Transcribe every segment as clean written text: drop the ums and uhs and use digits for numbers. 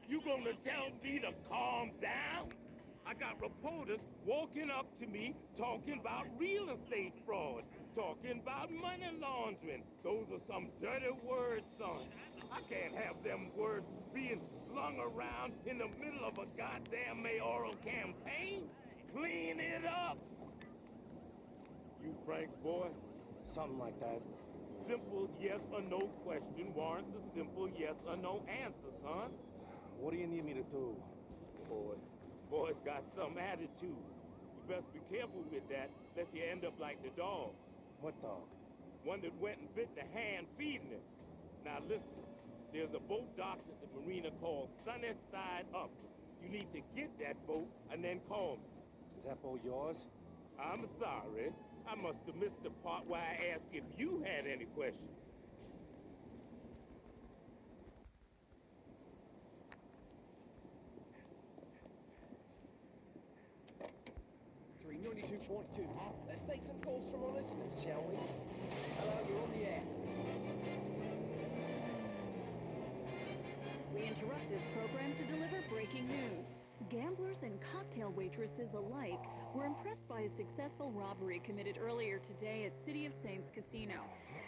You gonna tell me to calm down? I got reporters walking up to me talking about real estate fraud, talking about money laundering. Those are some dirty words, son. I can't have them words being slung around in the middle of a goddamn mayoral campaign. Clean it up! You Frank's boy? Something like that. Simple yes or no question warrants a simple yes or no answer, son. What do you need me to do? Boy's got some attitude. You best be careful with that, lest you end up like the dog. What dog? One that went and bit the hand feeding it. Now listen, there's a boat docked at the marina called Sunny Side Up. You need to get that boat and then call me. Is that boat yours? I'm sorry. I must have missed the part where I asked if you had any questions. Let's take some calls from our listeners, shall we? Hello, you're on the air. We interrupt this program to deliver breaking news. Gamblers and cocktail waitresses alike were impressed by a successful robbery committed earlier today at City of Saints Casino.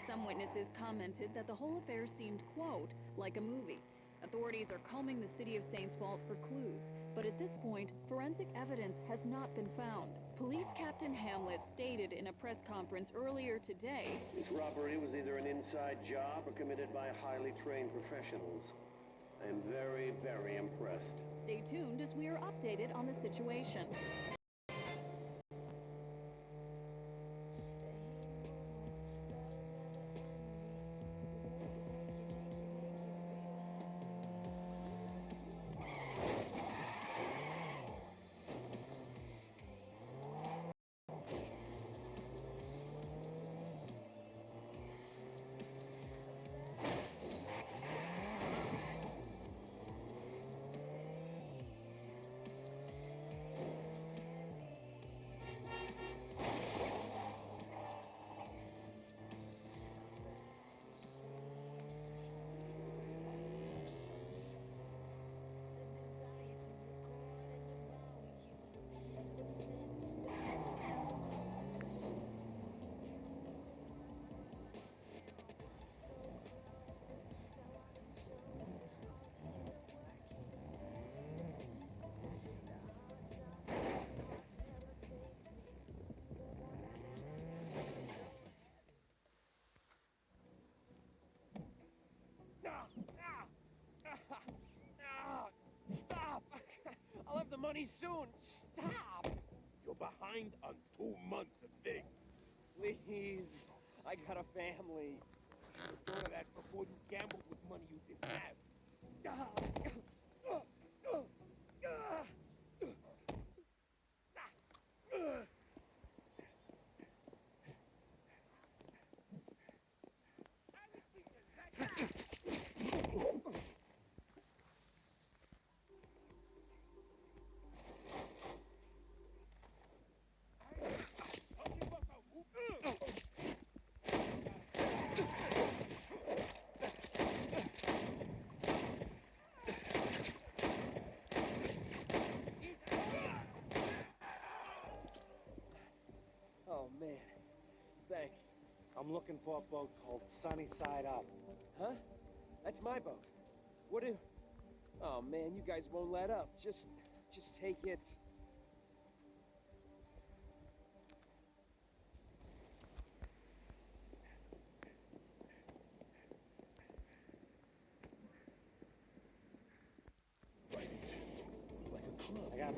Some witnesses commented that the whole affair seemed, quote, like a movie. Authorities are combing the City of Saints vault for clues, but at this point, forensic evidence has not been found. Police Captain Hamlet stated in a press conference earlier today, "This robbery was either an inside job or committed by highly trained professionals. I am very, very impressed." Stay tuned as we are updated on the situation. Stop! I'll have the money soon. Stop! You're behind on 2 months of things. Please. I got a family. You should have thought of that before you gambled with money you didn't have. Oh, man. Thanks. I'm looking for a boat called Sunny Side Up. Huh? That's my boat. What do... Oh, man, you guys won't let up. Just take it. I got